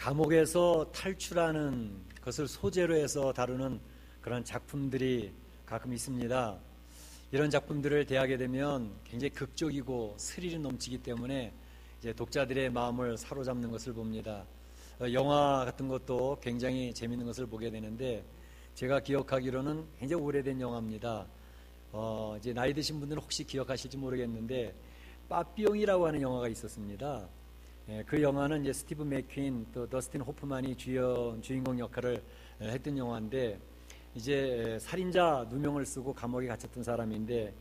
감옥에서 탈출하는 것을 소재로 해서 다루는 그런 작품들이 가끔 있습니다. 이런 작품들을 대하게 되면 굉장히 극적이고 스릴이 넘치기 때문에 이제 독자들의 마음을 사로잡는 것을 봅니다. 영화 같은 것도 굉장히 재밌는 것을 보게 되는데, 제가 기억하기로는 굉장히 오래된 영화입니다. 이제 나이 드신 분들은 혹시 기억하실지 모르겠는데, 빠삐용이라고 하는 영화가 있었습니다. 그 영화는 이제 스티브 맥퀸 또 더스틴 호프만이 주인공 역할을 했던 영화인데, 이제 살인자 누명을 쓰고 감옥에 갇혔던 사람인데,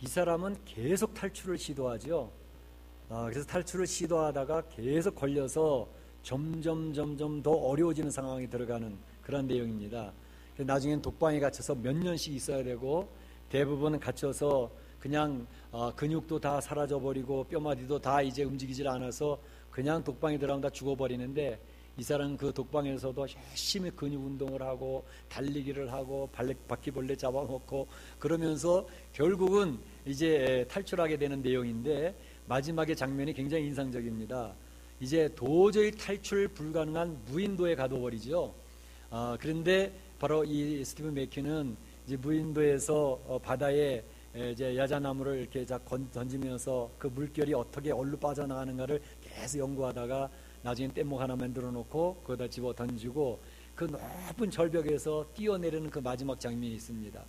이 사람은 계속 탈출을 시도하죠. 그래서 탈출을 시도하다가 계속 걸려서 점점 더 어려워지는 상황에 들어가는 그런 내용입니다. 나중엔 독방에 갇혀서 몇 년씩 있어야 되고, 대부분 갇혀서 그냥 근육도 다 사라져버리고 뼈마디도 다 이제 움직이질 않아서 그냥 독방에 들어가면 다 죽어버리는데, 이 사람은 그 독방에서도 열심히 근육 운동을 하고 달리기를 하고 바퀴벌레 잡아먹고 그러면서 결국은 이제 탈출하게 되는 내용인데, 마지막의 장면이 굉장히 인상적입니다. 이제 도저히 탈출 불가능한 무인도에 가둬버리죠. 그런데 바로 이 스티브 맥퀸은 이제 무인도에서 바다에 이제 야자나무를 이렇게 던지면서 그 물결이 어떻게 어디로 빠져나가는가를 계속 연구하다가 나중에 뗏목 하나 만들어 놓고 거기다 집어 던지고 그 높은 절벽에서 뛰어내리는 그 마지막 장면이 있습니다.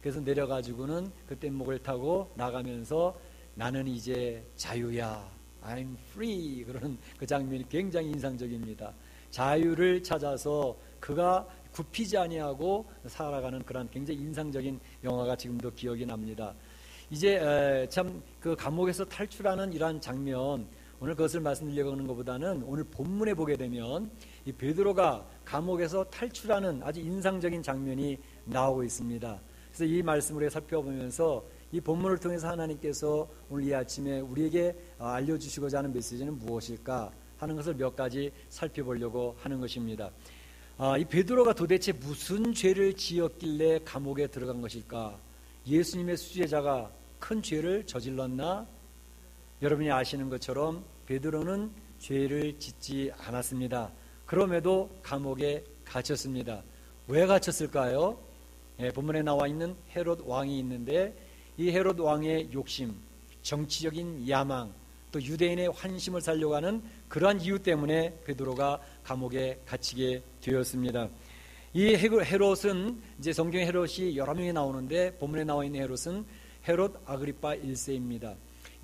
그래서 내려가지고는 그 뗏목을 타고 나가면서 나는 이제 자유야, I'm free, 그런 그 장면이 굉장히 인상적입니다. 자유를 찾아서 그가 굽히지 아니하고 살아가는 그런 굉장히 인상적인 영화가 지금도 기억이 납니다. 이제 참 그 감옥에서 탈출하는 이러한 장면, 오늘 그것을 말씀드리려고 하는 것보다는 오늘 본문에 보게 되면 이 베드로가 감옥에서 탈출하는 아주 인상적인 장면이 나오고 있습니다. 그래서 이 말씀을 살펴보면서 이 본문을 통해서 하나님께서 오늘 이 아침에 우리에게 알려주시고자 하는 메시지는 무엇일까 하는 것을 몇 가지 살펴보려고 하는 것입니다. 이 베드로가 도대체 무슨 죄를 지었길래 감옥에 들어간 것일까? 예수님의 수제자가 큰 죄를 저질렀나? 여러분이 아시는 것처럼 베드로는 죄를 짓지 않았습니다. 그럼에도 감옥에 갇혔습니다. 왜 갇혔을까요? 본문에 나와 있는 헤롯 왕이 있는데, 이 헤롯 왕의 욕심, 정치적인 야망, 또 유대인의 환심을 살려고 하는 그러한 이유 때문에 베드로가 감옥에 갇히게 되었습니다. 이 헤롯은 이제 성경에 헤롯이 여러 명이 나오는데, 본문에 나와 있는 헤롯은 헤롯 아그리파 1세입니다.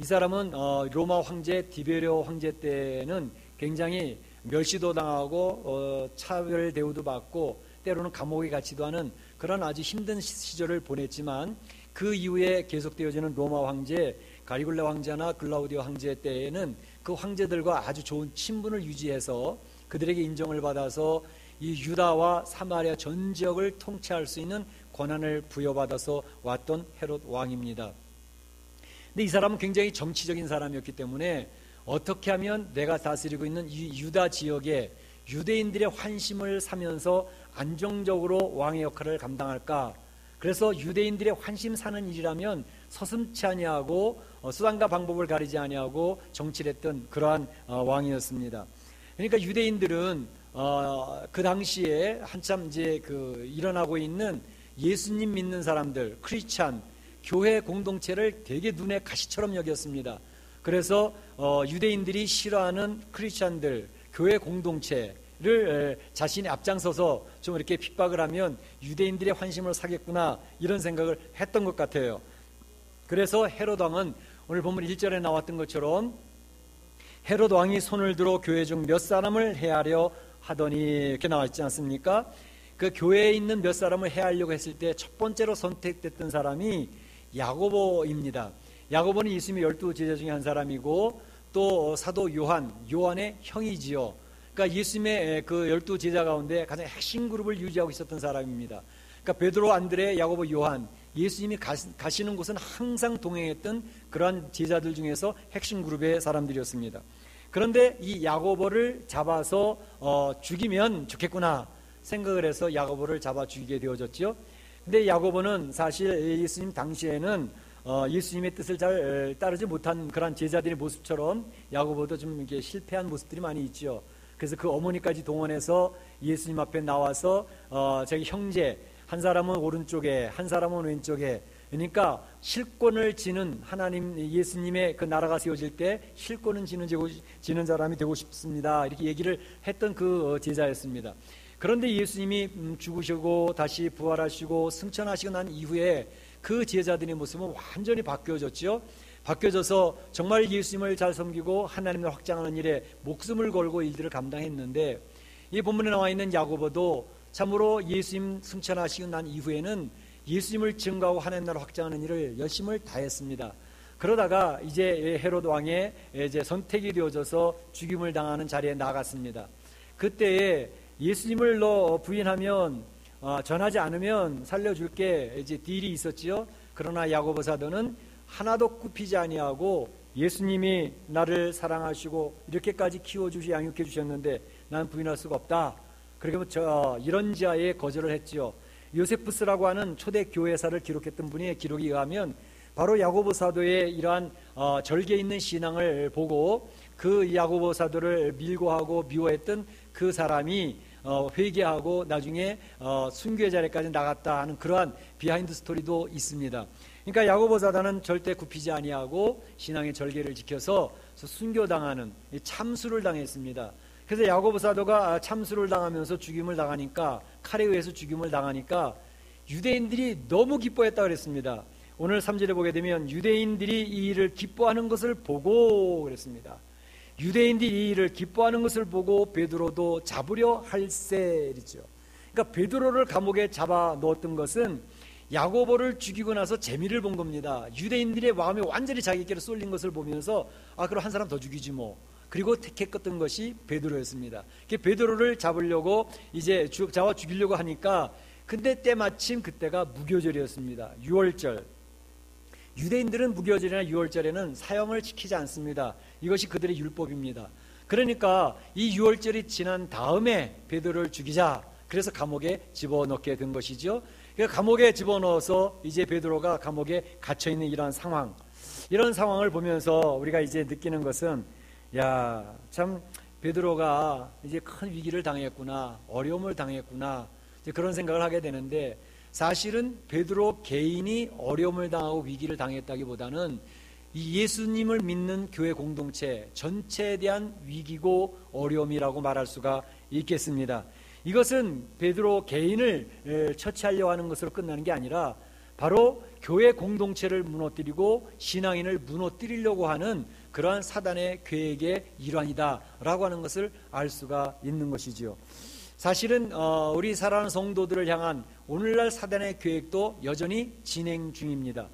이 사람은 로마 황제 디베리오 황제 때는 굉장히 멸시도 당하고 차별 대우도 받고 때로는 감옥에 갇히도 하는 그런 아주 힘든 시절을 보냈지만, 그 이후에 계속되어지는 로마 황제 가리굴레 황제나 글라우디오 황제 때에는 그 황제들과 아주 좋은 친분을 유지해서 그들에게 인정을 받아서 이 유다와 사마리아 전 지역을 통치할 수 있는 권한을 부여받아서 왔던 헤롯 왕입니다. 근데 이 사람은 굉장히 정치적인 사람이었기 때문에 어떻게 하면 내가 다스리고 있는 이 유다 지역에 유대인들의 환심을 사면서 안정적으로 왕의 역할을 감당할까? 그래서 유대인들의 환심 사는 일이라면 서슴지 아니하고 수단과 방법을 가리지 아니하고 정치를 했던 그러한 왕이었습니다. 그러니까 유대인들은 그 당시에 한참 이제 일어나고 있는 예수님 믿는 사람들, 크리스찬, 교회 공동체를 되게 눈에 가시처럼 여겼습니다. 그래서 유대인들이 싫어하는 크리스찬들, 교회 공동체를 자신이 앞장서서 좀 이렇게 핍박을 하면 유대인들의 환심을 사겠구나, 이런 생각을 했던 것 같아요. 그래서 헤롯 왕은 오늘 본문 1절에 나왔던 것처럼 헤롯 왕이 손을 들어 교회 중 몇 사람을 해하려 하더니, 이렇게 나와 있지 않습니까? 그 교회에 있는 몇 사람을 해하려고 했을 때 첫 번째로 선택됐던 사람이 야고보입니다. 야고보는 예수님의 12 제자 중에 한 사람이고, 또 사도 요한의 형이지요. 그러니까 예수님의 그 12 제자 가운데 가장 핵심 그룹을 유지하고 있었던 사람입니다. 그러니까 베드로, 안드레, 야고보, 요한, 예수님이 가시는 곳은 항상 동행했던 그러한 제자들 중에서 핵심 그룹의 사람들이었습니다. 그런데 이 야고보를 잡아서 죽이면 좋겠구나 생각을 해서 야고보를 잡아 죽이게 되어졌죠. 근데 야고보는 사실 예수님 당시에는 예수님의 뜻을 잘 따르지 못한 그런 제자들의 모습처럼 야고보도 좀 이렇게 실패한 모습들이 많이 있죠. 그래서 그 어머니까지 동원해서 예수님 앞에 나와서 자기 형제 한 사람은 오른쪽에 한 사람은 왼쪽에, 그러니까 실권을 지는 하나님 예수님의 그 나라가 세워질 때 실권은 지는 사람이 되고 싶습니다, 이렇게 얘기를 했던 그 제자였습니다. 그런데 예수님이 죽으시고 다시 부활하시고 승천하시고 난 이후에 그 제자들의 모습은 완전히 바뀌어졌죠. 바뀌어져서 정말 예수님을 잘 섬기고 하나님을 확장하는 일에 목숨을 걸고 일들을 감당했는데, 이 본문에 나와 있는 야고보도 참으로 예수님 승천하시고 난 이후에는 예수님을 증거하고 하나님 나라를 확장하는 일을 열심을 다했습니다. 그러다가 이제 헤롯 왕의 이제 선택이 되어져서 죽임을 당하는 자리에 나갔습니다. 그때에 예수님을 너 부인하면 전하지 않으면 살려줄게, 이제 딜이 있었지요. 그러나 야고보 사도는 하나도 굽히지 아니하고 예수님이 나를 사랑하시고 이렇게까지 키워주시 양육해 주셨는데 난 부인할 수가 없다. 그리고 이런 자에 거절을 했지요. 요세푸스라고 하는 초대 교회사를 기록했던 분의 기록에 의하면 바로 야고보 사도의 이러한 절개 있는 신앙을 보고 그 야고보 사도를 밀고하고 미워했던 그 사람이 회개하고 나중에 순교의 자리까지 나갔다 하는 그러한 비하인드 스토리도 있습니다. 그러니까 야고보 사도는 절대 굽히지 아니하고 신앙의 절개를 지켜서 순교당하는 참수를 당했습니다. 그래서 야고보 사도가 참수를 당하면서 죽임을 당하니까, 칼에 의해서 죽임을 당하니까 유대인들이 너무 기뻐했다고 그랬습니다. 오늘 3절에 보게 되면 유대인들이 이 일을 기뻐하는 것을 보고 그랬습니다. 유대인들이 이 일을 기뻐하는 것을 보고 베드로도 잡으려 할세 이랬죠. 그러니까 베드로를 감옥에 잡아 넣었던 것은 야고보를 죽이고 나서 재미를 본 겁니다. 유대인들의 마음이 완전히 자기께로 쏠린 것을 보면서 그럼 한 사람 더 죽이지 뭐. 그리고 택했던 것이 베드로였습니다. 베드로를 잡으려고 이제 잡아 죽이려고 하니까, 근데 때마침 그때가 무교절이었습니다. 6월절. 유대인들은 무교절이나 6월절에는 사형을 지키지 않습니다. 이것이 그들의 율법입니다. 그러니까 이 6월절이 지난 다음에 베드로를 죽이자, 그래서 감옥에 집어넣게 된 것이죠. 감옥에 집어넣어서 이제 베드로가 감옥에 갇혀있는 이런 상황을 보면서 우리가 이제 느끼는 것은, 참 베드로가 이제 큰 위기를 당했구나, 어려움을 당했구나, 이제 그런 생각을 하게 되는데, 사실은 베드로 개인이 어려움을 당하고 위기를 당했다기보다는 이 예수님을 믿는 교회 공동체 전체에 대한 위기고 어려움이라고 말할 수가 있겠습니다. 이것은 베드로 개인을 처치하려고 하는 것으로 끝나는 게 아니라 바로 교회 공동체를 무너뜨리고 신앙인을 무너뜨리려고 하는 그러한 사단의 계획의 일환이다라고 하는 것을 알 수가 있는 것이지요. 사실은 우리 사랑하는 성도들을 향한 오늘날 사단의 계획도 여전히 진행 중입니다.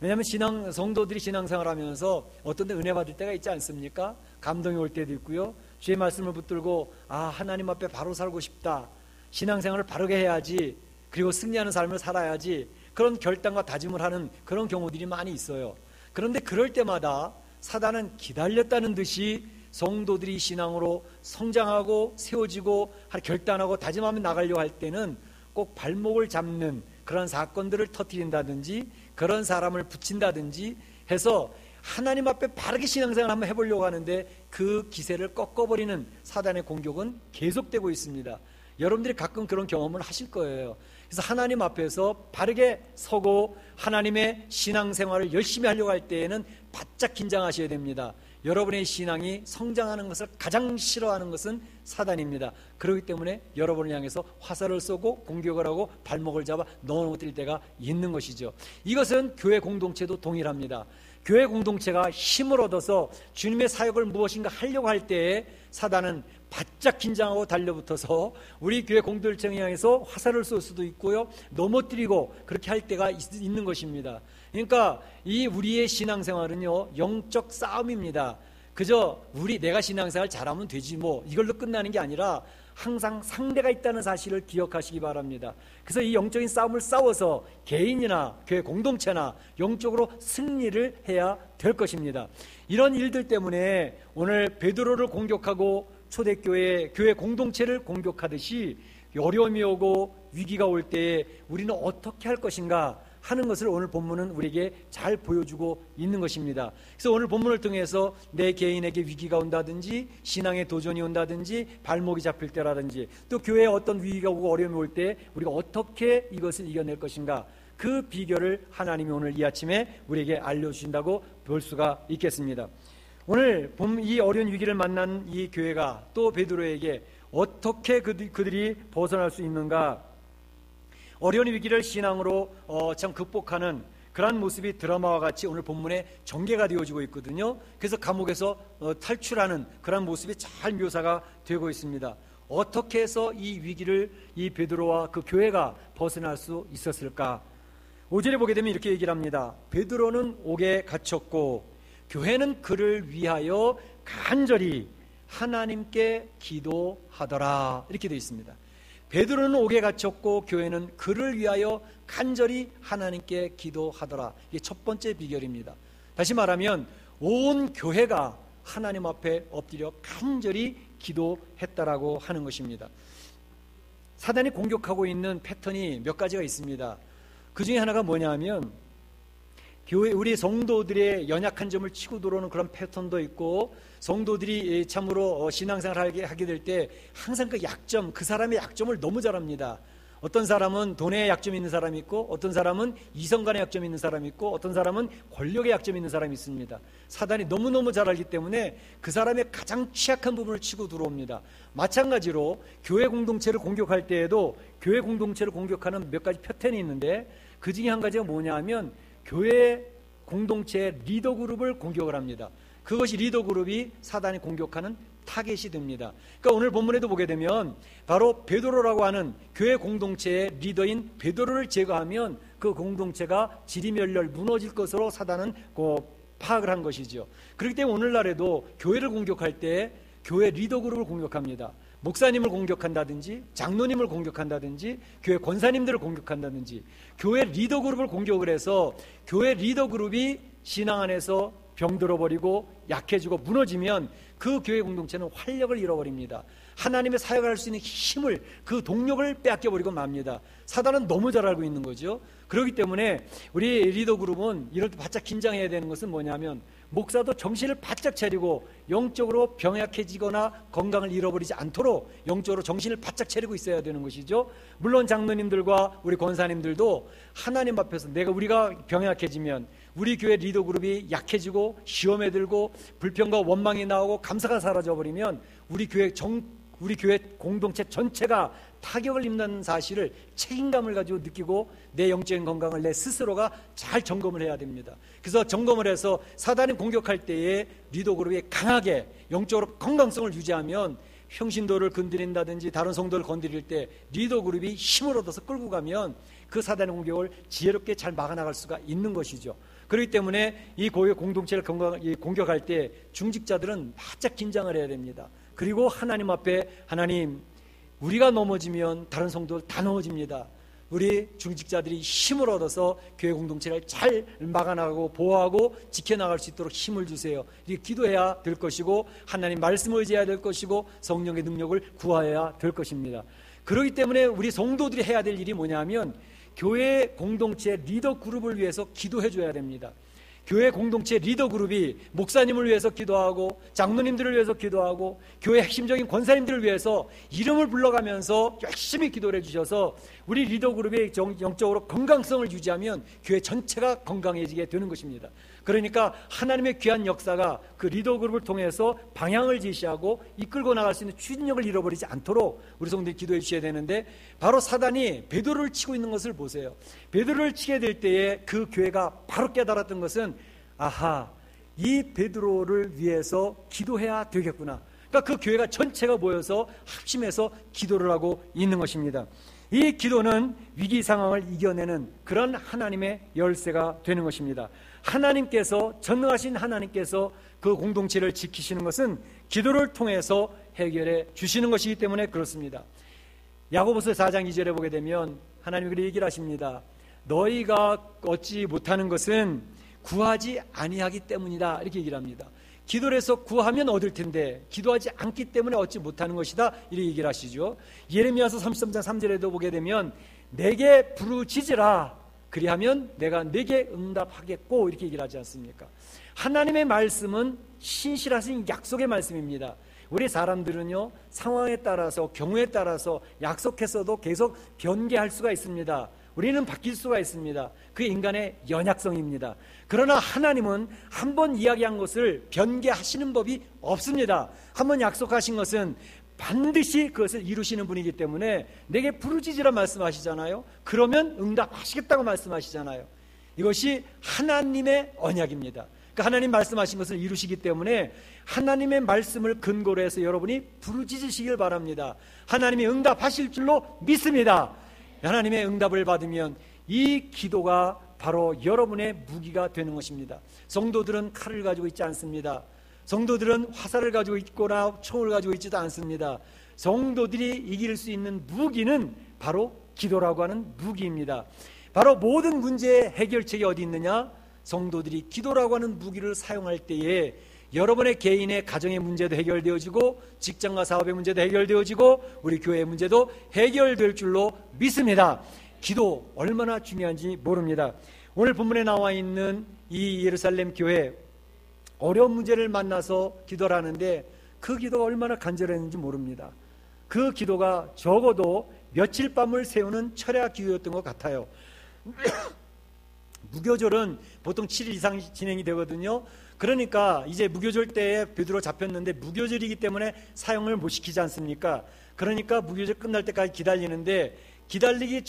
왜냐하면 성도들이 신앙생활 하면서 어떤 데 은혜 받을 때가 있지 않습니까? 감동이 올 때도 있고요. 주의 말씀을 붙들고 하나님 앞에 바로 살고 싶다, 신앙생활을 바르게 해야지, 그리고 승리하는 삶을 살아야지, 그런 결단과 다짐을 하는 그런 경우들이 많이 있어요. 그런데 그럴 때마다 사단은 기다렸다는 듯이 성도들이 신앙으로 성장하고 세워지고 결단하고 다짐하며 나가려고 할 때는 꼭 발목을 잡는 그런 사건들을 터뜨린다든지 그런 사람을 붙인다든지 해서 하나님 앞에 바르게 신앙생활을 한번 해보려고 하는데 그 기세를 꺾어버리는 사단의 공격은 계속되고 있습니다. 여러분들이 가끔 그런 경험을 하실 거예요. 그래서 하나님 앞에서 바르게 서고 하나님의 신앙생활을 열심히 하려고 할 때에는 바짝 긴장하셔야 됩니다. 여러분의 신앙이 성장하는 것을 가장 싫어하는 것은 사단입니다. 그렇기 때문에 여러분을 향해서 화살을 쏘고 공격을 하고 발목을 잡아 넣어놓을 때가 있는 것이죠. 이것은 교회 공동체도 동일합니다. 교회 공동체가 힘을 얻어서 주님의 사역을 무엇인가 하려고 할 때에 사단은 바짝 긴장하고 달려붙어서 우리 교회 공동체를 향해서 화살을 쏠 수도 있고요, 넘어뜨리고 그렇게 할 때가 있는 것입니다. 그러니까 이 우리의 신앙생활은요, 영적 싸움입니다. 그저 내가 신앙생활 잘하면 되지 뭐 이걸로 끝나는 게 아니라 항상 상대가 있다는 사실을 기억하시기 바랍니다. 그래서 이 영적인 싸움을 싸워서 개인이나 교회 공동체나 영적으로 승리를 해야 될 것입니다. 이런 일들 때문에 오늘 베드로를 공격하고 초대교회 교회 공동체를 공격하듯이 어려움이 오고 위기가 올 때에 우리는 어떻게 할 것인가 하는 것을 오늘 본문은 우리에게 잘 보여주고 있는 것입니다. 그래서 오늘 본문을 통해서 내 개인에게 위기가 온다든지 신앙의 도전이 온다든지 발목이 잡힐 때라든지 또 교회에 어떤 위기가 오고 어려움이 올 때 우리가 어떻게 이것을 이겨낼 것인가, 그 비결을 하나님이 오늘 이 아침에 우리에게 알려주신다고 볼 수가 있겠습니다. 오늘 이 어려운 위기를 만난 이 교회가 또 베드로에게 어떻게 그들이 벗어날 수 있는가, 어려운 위기를 신앙으로 참 극복하는 그러한 모습이 드라마와 같이 오늘 본문에 전개가 되어지고 있거든요. 그래서 감옥에서 탈출하는 그러한 모습이 잘 묘사가 되고 있습니다. 어떻게 해서 이 위기를 이 베드로와 그 교회가 벗어날 수 있었을까? 5절에 보게 되면 이렇게 얘기를 합니다. 베드로는 옥에 갇혔고 교회는 그를 위하여 간절히 하나님께 기도하더라, 이렇게 되어 있습니다. 베드로는 옥에 갇혔고 교회는 그를 위하여 간절히 하나님께 기도하더라. 이게 첫 번째 비결입니다. 다시 말하면 온 교회가 하나님 앞에 엎드려 간절히 기도했다라고 하는 것입니다. 사단이 공격하고 있는 패턴이 몇 가지가 있습니다. 그 중에 하나가 뭐냐면 교회, 우리 성도들의 연약한 점을 치고 들어오는 그런 패턴도 있고, 성도들이 참으로 신앙생활을 하게 될 때 항상 그 약점, 그 사람의 약점을 너무 잘 압니다. 어떤 사람은 돈의 약점이 있는 사람이 있고, 어떤 사람은 이성간의 약점이 있는 사람이 있고, 어떤 사람은 권력의 약점이 있는 사람이 있습니다. 사단이 너무너무 잘 알기 때문에 그 사람의 가장 취약한 부분을 치고 들어옵니다. 마찬가지로 교회 공동체를 공격할 때에도 교회 공동체를 공격하는 몇 가지 패턴이 있는데, 그 중에 한 가지가 뭐냐 하면 교회 공동체의 리더 그룹을 공격을 합니다. 그것이 리더 그룹이 사단이 공격하는 타겟이 됩니다. 그러니까 오늘 본문에도 보게 되면 바로 베드로라고 하는 교회 공동체의 리더인 베드로를 제거하면 그 공동체가 지리멸렬 무너질 것으로 사단은 파악을 한 것이죠. 그렇기 때문에 오늘날에도 교회를 공격할 때 교회 리더 그룹을 공격합니다. 목사님을 공격한다든지 장로님을 공격한다든지 교회 권사님들을 공격한다든지 교회 리더 그룹을 공격을 해서 교회 리더 그룹이 신앙 안에서 병들어버리고 약해지고 무너지면 그 교회 공동체는 활력을 잃어버립니다. 하나님의 사역을 할 수 있는 힘을, 그 동력을 빼앗겨버리고 맙니다. 사단은 너무 잘 알고 있는 거죠. 그렇기 때문에 우리 리더 그룹은 이럴 때 바짝 긴장해야 되는 것은 뭐냐면 목사도 정신을 바짝 차리고 영적으로 병약해지거나 건강을 잃어버리지 않도록 영적으로 정신을 바짝 차리고 있어야 되는 것이죠. 물론 장로님들과 우리 권사님들도 하나님 앞에서 우리가 병약해지면 우리 교회 리더 그룹이 약해지고 시험에 들고 불평과 원망이 나오고 감사가 사라져버리면 우리 교회 공동체 전체가 타격을 입는 사실을 책임감을 가지고 느끼고 내 영적인 건강을 내 스스로가 잘 점검을 해야 됩니다. 그래서 점검을 해서 사단이 공격할 때에 리더 그룹이 강하게 영적으로 건강성을 유지하면 평신도를 건드린다든지 다른 성도를 건드릴 때 리더 그룹이 힘을 얻어서 끌고 가면 그 사단의 공격을 지혜롭게 잘 막아나갈 수가 있는 것이죠. 그렇기 때문에 이 교회 공동체를 공격할 때 중직자들은 바짝 긴장을 해야 됩니다. 그리고 하나님 앞에 하나님, 우리가 넘어지면 다른 성도들 다 넘어집니다. 우리 중직자들이 힘을 얻어서 교회 공동체를 잘 막아나가고 보호하고 지켜나갈 수 있도록 힘을 주세요. 이렇게 기도해야 될 것이고 하나님 말씀을 의지해야 될 것이고 성령의 능력을 구하여야 될 것입니다. 그렇기 때문에 우리 성도들이 해야 될 일이 뭐냐면 교회 공동체 리더 그룹을 위해서 기도해 줘야 됩니다. 교회 공동체 리더 그룹이 목사님을 위해서 기도하고 장로님들을 위해서 기도하고 교회 핵심적인 권사님들을 위해서 이름을 불러가면서 열심히 기도를 해주셔서 우리 리더 그룹이 영적으로 건강성을 유지하면 교회 전체가 건강해지게 되는 것입니다. 그러니까 하나님의 귀한 역사가 그 리더 그룹을 통해서 방향을 제시하고 이끌고 나갈 수 있는 추진력을 잃어버리지 않도록 우리 성도들이 기도해 주셔야 되는데, 바로 사단이 베드로를 치고 있는 것을 보세요. 베드로를 치게 될 때에 그 교회가 바로 깨달았던 것은 아하, 이 베드로를 위해서 기도해야 되겠구나. 그러니까 그 교회가 전체가 모여서 합심해서 기도를 하고 있는 것입니다. 이 기도는 위기 상황을 이겨내는 그런 하나님의 열쇠가 되는 것입니다. 하나님께서, 전능하신 하나님께서 그 공동체를 지키시는 것은 기도를 통해서 해결해 주시는 것이기 때문에 그렇습니다. 야고보서 4장 2절에 보게 되면 하나님이 그렇게 얘기를 하십니다. 너희가 얻지 못하는 것은 구하지 아니하기 때문이다, 이렇게 얘기를 합니다. 기도를 해서 구하면 얻을 텐데 기도하지 않기 때문에 얻지 못하는 것이다, 이렇게 얘기를 하시죠. 예레미야서 33장 3절에도 보게 되면 내게 부르짖으라 그리하면 내가 네게 응답하겠고 이렇게 얘기를 하지 않습니까? 하나님의 말씀은 신실하신 약속의 말씀입니다. 우리 사람들은요, 상황에 따라서 경우에 따라서 약속했어도 계속 변개할 수가 있습니다. 우리는 바뀔 수가 있습니다. 그게 인간의 연약성입니다. 그러나 하나님은 한번 이야기한 것을 변개하시는 법이 없습니다. 한번 약속하신 것은 반드시 그것을 이루시는 분이기 때문에 내게 부르짖으라 말씀하시잖아요. 그러면 응답하시겠다고 말씀하시잖아요. 이것이 하나님의 언약입니다. 그러니까 하나님 말씀하신 것을 이루시기 때문에 하나님의 말씀을 근거로 해서 여러분이 부르짖으시길 바랍니다. 하나님이 응답하실 줄로 믿습니다. 하나님의 응답을 받으면 이 기도가 바로 여러분의 무기가 되는 것입니다. 성도들은 칼을 가지고 있지 않습니다. 성도들은 화살을 가지고 있거나 총을 가지고 있지도 않습니다. 성도들이 이길 수 있는 무기는 바로 기도라고 하는 무기입니다. 바로 모든 문제의 해결책이 어디 있느냐? 성도들이 기도라고 하는 무기를 사용할 때에 여러분의 개인의 가정의 문제도 해결되어지고 직장과 사업의 문제도 해결되어지고 우리 교회의 문제도 해결될 줄로 믿습니다. 기도 얼마나 중요한지 모릅니다. 오늘 본문에 나와 있는 이 예루살렘 교회, 어려운 문제를 만나서 기도를 하는데 그 기도가 얼마나 간절했는지 모릅니다. 그 기도가 적어도 며칠 밤을 새우는 철야 기도였던 것 같아요. 무교절은 보통 7일 이상 진행이 되거든요. 그러니까 이제 무교절 때에 베드로 잡혔는데 무교절이기 때문에 사형을 못 시키지 않습니까? 그러니까 무교절 끝날 때까지 기다리는데 기다리기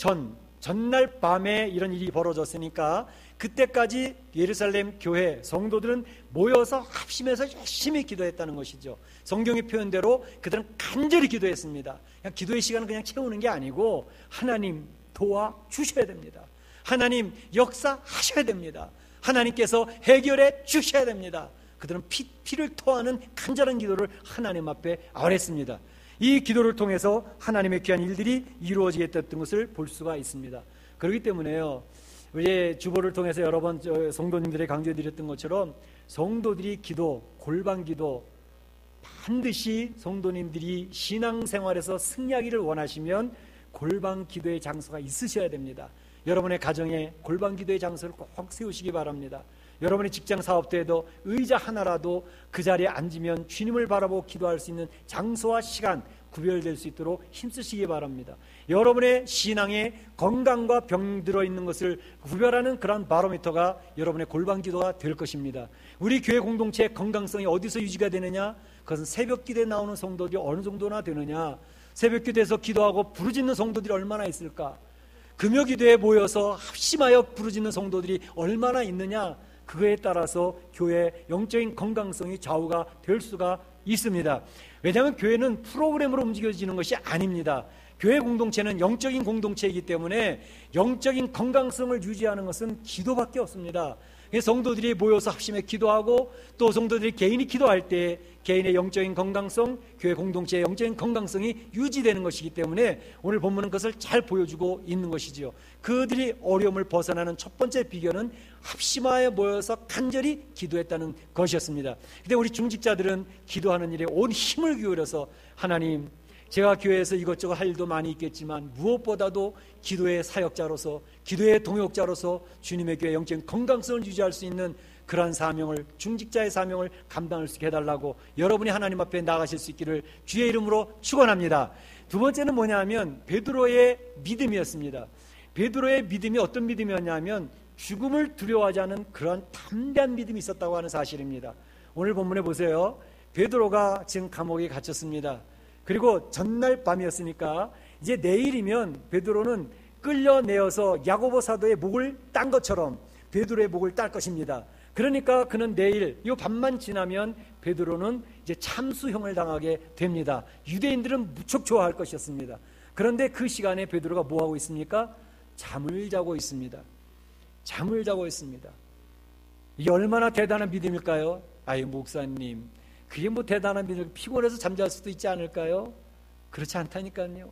전날 밤에 이런 일이 벌어졌으니까 그때까지 예루살렘 교회 성도들은 모여서 합심해서 열심히 기도했다는 것이죠. 성경의 표현대로 그들은 간절히 기도했습니다. 그냥 기도의 시간을 그냥 채우는 게 아니고 하나님 도와주셔야 됩니다. 하나님 역사하셔야 됩니다. 하나님께서 해결해 주셔야 됩니다. 그들은 피를 토하는 간절한 기도를 하나님 앞에 아뢰습니다. 이 기도를 통해서 하나님의 귀한 일들이 이루어지게 됐던 것을 볼 수가 있습니다. 그렇기 때문에요, 우리 주보를 통해서 여러 번 성도님들에게 강조해드렸던 것처럼 성도들이 기도, 골방 기도, 반드시 성도님들이 신앙생활에서 승리하기를 원하시면 골방 기도의 장소가 있으셔야 됩니다. 여러분의 가정에 골방 기도의 장소를 꼭 세우시기 바랍니다. 여러분의 직장 사업대에도 의자 하나라도 그 자리에 앉으면 주님을 바라보고 기도할 수 있는 장소와 시간 구별될 수 있도록 힘쓰시기 바랍니다. 여러분의 신앙에 건강과 병 들어있는 것을 구별하는 그런 바로미터가 여러분의 골방 기도가 될 것입니다. 우리 교회 공동체의 건강성이 어디서 유지가 되느냐? 그것은 새벽 기도에 나오는 성도들이 어느 정도나 되느냐? 새벽 기도에서 기도하고 부르짖는 성도들이 얼마나 있을까? 금요 기도에 모여서 합심하여 부르짖는 성도들이 얼마나 있느냐? 그거에 따라서 교회의 영적인 건강성이 좌우가 될 수가 있습니다. 왜냐하면 교회는 프로그램으로 움직여지는 것이 아닙니다. 교회 공동체는 영적인 공동체이기 때문에 영적인 건강성을 유지하는 것은 기도밖에 없습니다. 성도들이 모여서 합심해 기도하고 또 성도들이 개인이 기도할 때 개인의 영적인 건강성, 교회 공동체의 영적인 건강성이 유지되는 것이기 때문에 오늘 본문은 그것을 잘 보여주고 있는 것이지요. 그들이 어려움을 벗어나는 첫 번째 비결은 합심하여 모여서 간절히 기도했다는 것이었습니다. 근데 우리 중직자들은 기도하는 일에 온 힘을 기울여서 하나님, 제가 교회에서 이것저것 할 일도 많이 있겠지만 무엇보다도 기도의 사역자로서 기도의 동역자로서 주님의 교회 영적인 건강성을 유지할 수 있는 그러한 사명을, 중직자의 사명을 감당할 수 있게 해달라고 여러분이 하나님 앞에 나가실 수 있기를 주의 이름으로 축원합니다. 두 번째는 뭐냐면 베드로의 믿음이었습니다. 베드로의 믿음이 어떤 믿음이었냐면 죽음을 두려워하지 않은 그런 담대한 믿음이 있었다고 하는 사실입니다. 오늘 본문에 보세요. 베드로가 지금 감옥에 갇혔습니다. 그리고 전날 밤이었으니까 이제 내일이면 베드로는 끌려내어서 야고보 사도의 목을 딴 것처럼 베드로의 목을 딸 것입니다. 그러니까 그는 내일 이 밤만 지나면 베드로는 이제 참수형을 당하게 됩니다. 유대인들은 무척 좋아할 것이었습니다. 그런데 그 시간에 베드로가 뭐하고 있습니까? 잠을 자고 있습니다. 잠을 자고 있습니다. 이게 얼마나 대단한 믿음일까요? 아유 목사님, 그게 뭐 대단한 믿음, 피곤해서 잠잘 수도 있지 않을까요? 그렇지 않다니까요.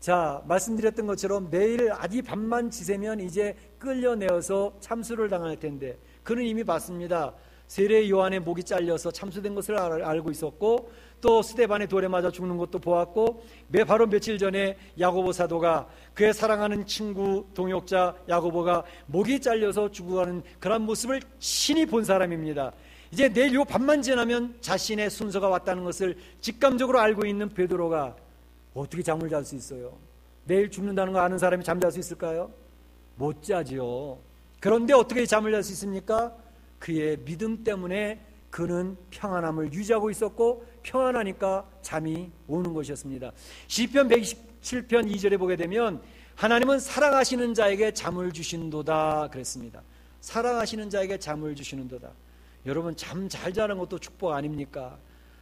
자, 말씀드렸던 것처럼 내일 아직 밤만 지새면 이제 끌려내어서 참수를 당할 텐데 그는 이미 봤습니다. 세례 요한의 목이 잘려서 참수된 것을 알고 있었고, 또 스데반의 돌에 맞아 죽는 것도 보았고, 바로 며칠 전에 야고보 사도가 그의 사랑하는 친구 동역자 야고보가 목이 잘려서 죽어가는 그런 모습을 친히 본 사람입니다. 이제 내일 요 밤만 지나면 자신의 순서가 왔다는 것을 직감적으로 알고 있는 베드로가 어떻게 잠을 잘 수 있어요? 내일 죽는다는 거 아는 사람이 잠잘 수 있을까요? 못 자지요. 그런데 어떻게 잠을 잘 수 있습니까? 그의 믿음 때문에 그는 평안함을 유지하고 있었고, 평안하니까 잠이 오는 것이었습니다. 시편 127편 2절에 보게 되면 하나님은 사랑하시는 자에게 잠을 주신도다 그랬습니다. 사랑하시는 자에게 잠을 주시는도다. 여러분, 잠 잘 자는 것도 축복 아닙니까?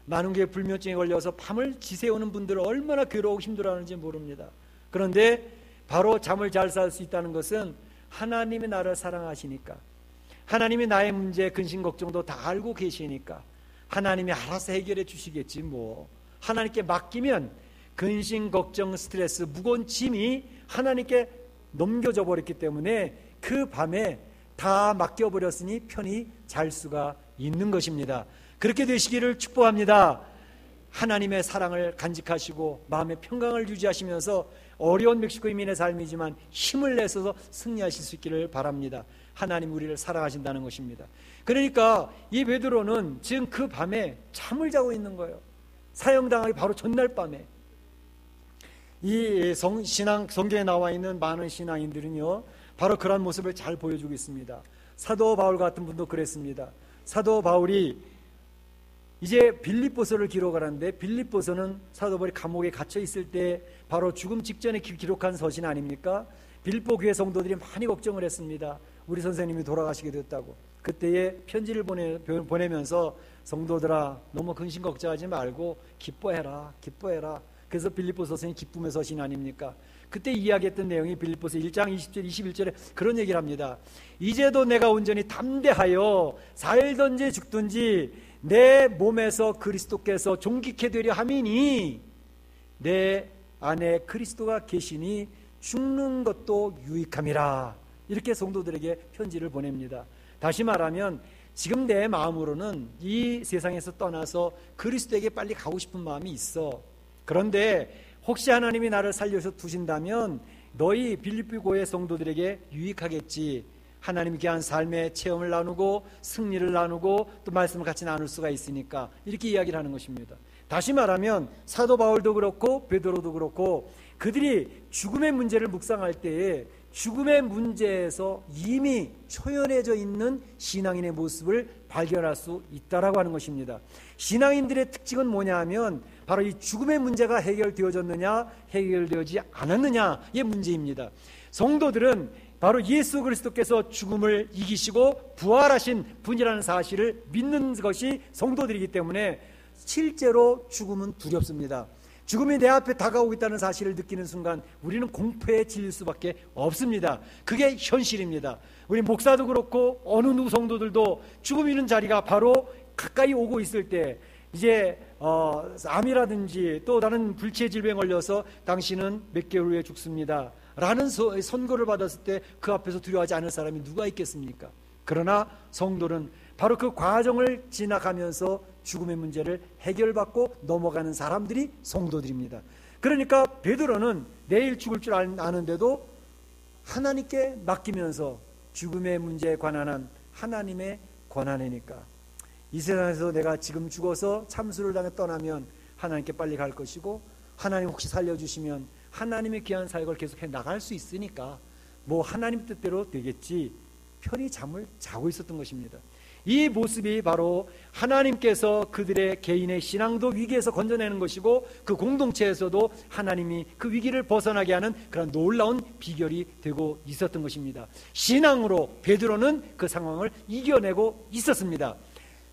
많은 게 불면증에 걸려서 밤을 지새우는 분들은 얼마나 괴로우고 힘들어하는지 모릅니다. 그런데 바로 잠을 잘 잘 수 있다는 것은 하나님이 나를 사랑하시니까, 하나님이 나의 문제, 근심, 걱정도 다 알고 계시니까 하나님이 알아서 해결해 주시겠지 뭐. 하나님께 맡기면 근심, 걱정, 스트레스, 무거운 짐이 하나님께 넘겨져 버렸기 때문에 그 밤에 다 맡겨버렸으니 편히 잘 수가 있는 것입니다. 그렇게 되시기를 축복합니다. 하나님의 사랑을 간직하시고 마음의 평강을 유지하시면서 어려운 멕시코 이민의 삶이지만 힘을 내서 승리하실 수 있기를 바랍니다. 하나님 우리를 사랑하신다는 것입니다. 그러니까 이 베드로는 지금 그 밤에 잠을 자고 있는 거예요. 사형당하기 바로 전날 밤에. 이 성경에 나와 있는 많은 신앙인들은요, 바로 그런 모습을 잘 보여주고 있습니다. 사도 바울 같은 분도 그랬습니다. 사도 바울이 이제 빌립보서를 기록을 하는데, 빌립보서는 사도 바울이 감옥에 갇혀 있을 때 바로 죽음 직전에 기록한 서신 아닙니까? 빌립보 교회 성도들이 많이 걱정을 했습니다. 우리 선생님이 돌아가시게 됐다고. 그때에 편지를 보내면서 성도들아, 너무 근심 걱정하지 말고 기뻐해라, 기뻐해라. 그래서 빌립보서 서신이 기쁨의 서신 아닙니까? 그때 이야기했던 내용이 빌립보서 1장 20절 21절에 그런 얘기를 합니다. 이제도 내가 온전히 담대하여 살든지 죽든지 내 몸에서 그리스도께서 존귀케 되려 함이니 내 안에 그리스도가 계시니 죽는 것도 유익함이라. 이렇게 성도들에게 편지를 보냅니다. 다시 말하면 지금 내 마음으로는 이 세상에서 떠나서 그리스도에게 빨리 가고 싶은 마음이 있어. 그런데 혹시 하나님이 나를 살려서 두신다면 너희 빌립보 교회 성도들에게 유익하겠지. 하나님이 귀한 삶의 체험을 나누고 승리를 나누고 또 말씀을 같이 나눌 수가 있으니까, 이렇게 이야기를 하는 것입니다. 다시 말하면 사도 바울도 그렇고 베드로도 그렇고 그들이 죽음의 문제를 묵상할 때에 죽음의 문제에서 이미 초연해져 있는 신앙인의 모습을 발견할 수 있다라고 하는 것입니다. 신앙인들의 특징은 뭐냐 하면 바로 이 죽음의 문제가 해결되어졌느냐 해결되어지지 않았느냐의 문제입니다. 성도들은 바로 예수 그리스도께서 죽음을 이기시고 부활하신 분이라는 사실을 믿는 것이 성도들이기 때문에 실제로 죽음은 두렵습니다. 죽음이 내 앞에 다가오고 있다는 사실을 느끼는 순간 우리는 공포에 질릴 수밖에 없습니다. 그게 현실입니다. 우리 목사도 그렇고 어느 누구 성도들도 죽음이 있는 자리가 바로 가까이 오고 있을 때, 이제 암이라든지 또 다른 불치의 질병에 걸려서 당신은 몇 개월 후에 죽습니다 라는 선고를 받았을 때 그 앞에서 두려워하지 않을 사람이 누가 있겠습니까? 그러나 성도는 바로 그 과정을 지나가면서 죽음의 문제를 해결받고 넘어가는 사람들이 성도들입니다. 그러니까 베드로는 내일 죽을 줄 아는데도 하나님께 맡기면서 죽음의 문제에 관한 한 하나님의 권한이니까, 이 세상에서 내가 지금 죽어서 참수를 당해 떠나면 하나님께 빨리 갈 것이고, 하나님 혹시 살려주시면 하나님의 귀한 사역을 계속해 나갈 수 있으니까 뭐 하나님 뜻대로 되겠지, 편히 잠을 자고 있었던 것입니다. 이 모습이 바로 하나님께서 그들의 개인의 신앙도 위기에서 건져내는 것이고, 그 공동체에서도 하나님이 그 위기를 벗어나게 하는 그런 놀라운 비결이 되고 있었던 것입니다. 신앙으로 베드로는 그 상황을 이겨내고 있었습니다.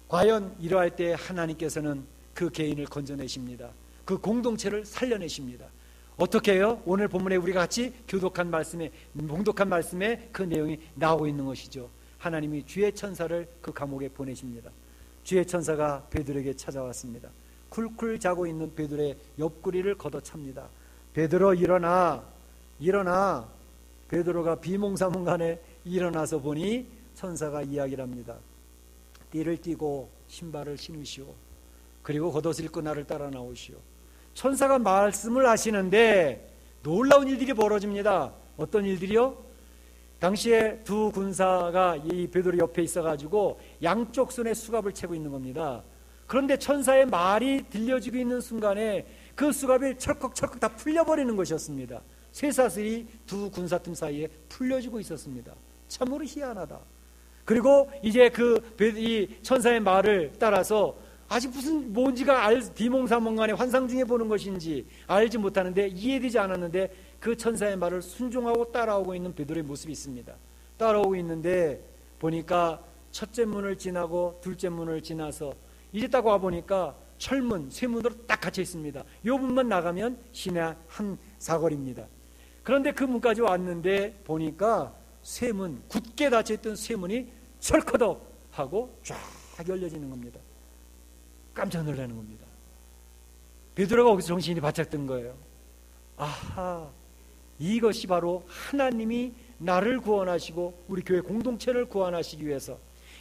과연 이러할 때 하나님께서는 그 개인을 건져내십니다. 그 공동체를 살려내십니다. 어떻게 해요? 오늘 본문에 우리가 같이 교독한 말씀에, 봉독한 말씀에 그 내용이 나오고 있는 것이죠. 하나님이 주의 천사를 그 감옥에 보내십니다. 주의 천사가 베드로에게 찾아왔습니다. 쿨쿨 자고 있는 베드로의 옆구리를 걷어찹니다. 베드로 일어나, 일어나. 베드로가 비몽사몽간에 일어나서 보니 천사가 이야기를 합니다. 띠를 띠고 신발을 신으시오. 그리고 겉옷을 입고 나를 따라 나오시오. 천사가 말씀을 하시는데 놀라운 일들이 벌어집니다. 어떤 일들이요? 당시에 두 군사가 이 베드로 옆에 있어가지고 양쪽 손에 수갑을 채고 있는 겁니다. 그런데 천사의 말이 들려지고 있는 순간에 그 수갑이 철컥철컥 다 풀려버리는 것이었습니다. 쇠사슬이 두 군사팀 사이에 풀려지고 있었습니다. 참으로 희한하다. 그리고 이제 이 천사의 말을 따라서 아직 무슨 뭔지가 비몽사몽간의 환상 중에 보는 것인지 알지 못하는데, 이해되지 않았는데 그 천사의 말을 순종하고 따라오고 있는 베드로의 모습이 있습니다. 따라오고 있는데 보니까 첫째 문을 지나고 둘째 문을 지나서 이제 딱 와보니까 철문, 쇠문으로 딱 갇혀 있습니다. 이 문만 나가면 시내 한 사거리입니다. 그런데 그 문까지 왔는데 보니까 쇠문, 굳게 닫혀있던 쇠문이 철커덕 하고 쫙 열려지는 겁니다. 깜짝 놀라는 겁니다. 베드로가 거기서 정신이 바짝 든 거예요. 아하, 이것이 바로 하나님이 나를 구원하시고 우리 교회 공동체를 구원하시기 위해서,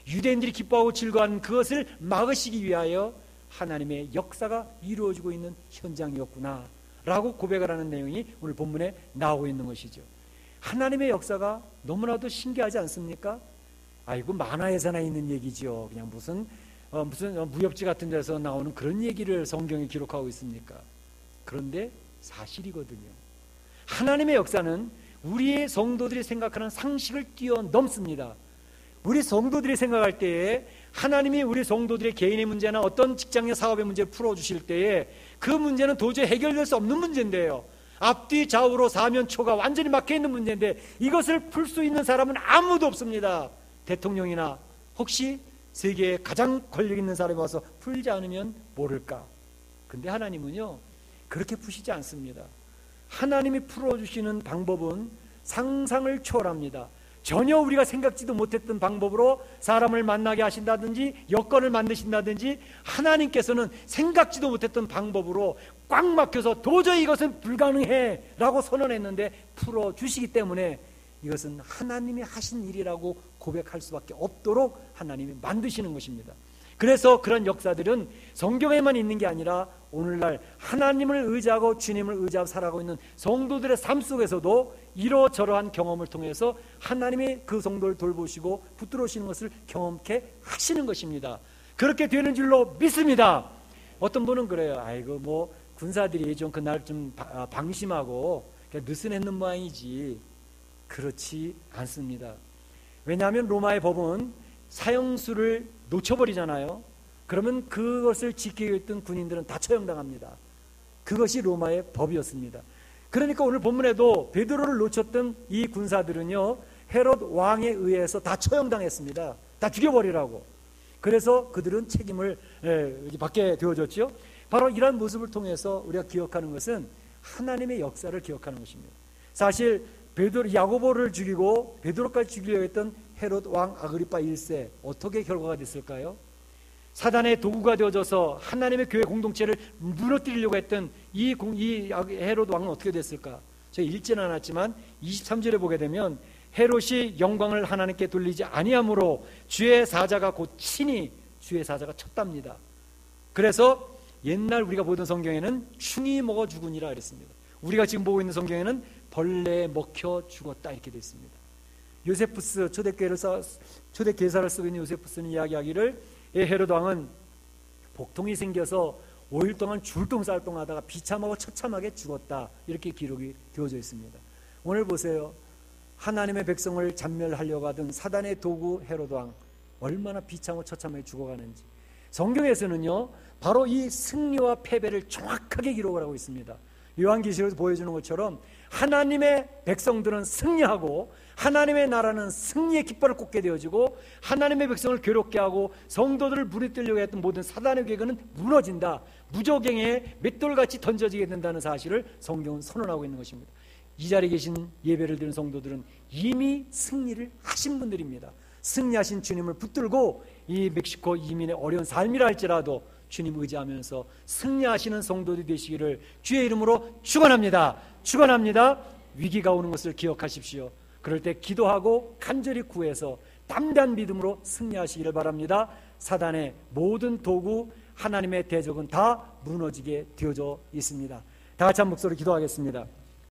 유대인들이 기뻐하고 즐거워하는 그것을 막으시기 위하여 하나님의 역사가 이루어지고 있는 현장이었구나 라고 고백을 하는 내용이 오늘 본문에 나오고 있는 것이죠. 하나님의 역사가 너무나도 신기하지 않습니까? 아이고, 만화에서나 있는 얘기죠. 그냥 무슨 무협지 같은 데서 나오는 그런 얘기를 성경에 기록하고 있습니까? 그런데 사실이거든요. 하나님의 역사는 우리의 성도들이 생각하는 상식을 뛰어넘습니다. 우리 성도들이 생각할 때에 하나님이 우리 성도들의 개인의 문제나 어떤 직장의 사업의 문제를 풀어주실 때에 그 문제는 도저히 해결될 수 없는 문제인데요, 앞뒤 좌우로 사면초가 완전히 막혀있는 문제인데 이것을 풀 수 있는 사람은 아무도 없습니다. 대통령이나 혹시 세계에 가장 권력 있는 사람이 와서 풀지 않으면 모를까. 근데 하나님은요 그렇게 푸시지 않습니다. 하나님이 풀어주시는 방법은 상상을 초월합니다. 전혀 우리가 생각지도 못했던 방법으로 사람을 만나게 하신다든지 여건을 만드신다든지, 하나님께서는 생각지도 못했던 방법으로 꽉 막혀서 도저히 이것은 불가능해 라고 선언했는데 풀어주시기 때문에 이것은 하나님이 하신 일이라고 고백할 수밖에 없도록 하나님이 만드시는 것입니다. 그래서 그런 역사들은 성경에만 있는 게 아니라 오늘날 하나님을 의지하고 주님을 의지하고 살아가고 있는 성도들의 삶 속에서도 이러저러한 경험을 통해서 하나님이 그 성도를 돌보시고 붙들어오시는 것을 경험케 하시는 것입니다. 그렇게 되는 줄로 믿습니다. 어떤 분은 그래요. 아이고, 뭐 군사들이 좀 그날 좀 방심하고 느슨했는 모양이지. 그렇지 않습니다. 왜냐하면 로마의 법은 사형수를 놓쳐버리잖아요. 그러면 그것을 지키고 있던 군인들은 다 처형당합니다. 그것이 로마의 법이었습니다. 그러니까 오늘 본문에도 베드로를 놓쳤던 이 군사들은요 헤롯 왕에 의해서 다 처형당했습니다. 다 죽여버리라고. 그래서 그들은 책임을 받게 되어졌죠. 바로 이런 모습을 통해서 우리가 기억하는 것은 하나님의 역사를 기억하는 것입니다. 사실 야고보를 죽이고 베드로까지 죽이려고 했던 헤롯 왕 아그리파 1세 어떻게 결과가 됐을까요? 사단의 도구가 되어져서 하나님의 교회 공동체를 무너뜨리려고 했던 이 헤롯 왕은 어떻게 됐을까? 제가 읽지는 않았지만 23절에 보게 되면 헤롯이 영광을 하나님께 돌리지 아니함으로 주의 사자가 곧 친히 주의 사자가 쳤답니다. 그래서 옛날 우리가 보던 성경에는 충이 먹어 죽으니라 그랬습니다. 우리가 지금 보고 있는 성경에는 벌레에 먹혀 죽었다 이렇게 되어 있습니다. 요세푸스 초대교사를 쓰고 있는 요세푸스는 이야기하기를 헤롯 왕은 복통이 생겨서 5일 동안 줄동쌀동하다가 비참하고 처참하게 죽었다 이렇게 기록이 되어져 있습니다. 오늘 보세요. 하나님의 백성을 잔멸하려고 하던 사단의 도구 헤롯 왕 얼마나 비참하고 처참하게 죽어가는지 성경에서는요 바로 이 승리와 패배를 정확하게 기록을 하고 있습니다. 요한계시록에서 보여주는 것처럼 하나님의 백성들은 승리하고 하나님의 나라는 승리의 깃발을 꽂게 되어지고 하나님의 백성을 괴롭게 하고 성도들을 무너뜨리려고 했던 모든 사단의 계획은 무너진다. 무저갱에 맷돌같이 던져지게 된다는 사실을 성경은 선언하고 있는 것입니다. 이 자리에 계신 예배를 드리는 성도들은 이미 승리를 하신 분들입니다. 승리하신 주님을 붙들고 이 멕시코 이민의 어려운 삶이라 할지라도 주님 의지하면서 승리하시는 성도들이 되시기를 주의 이름으로 축원합니다. 축원합니다. 위기가 오는 것을 기억하십시오. 그럴 때 기도하고 간절히 구해서 담대한 믿음으로 승리하시기를 바랍니다. 사단의 모든 도구, 하나님의 대적은 다 무너지게 되어져 있습니다. 다 같이 한 목소리로 기도하겠습니다.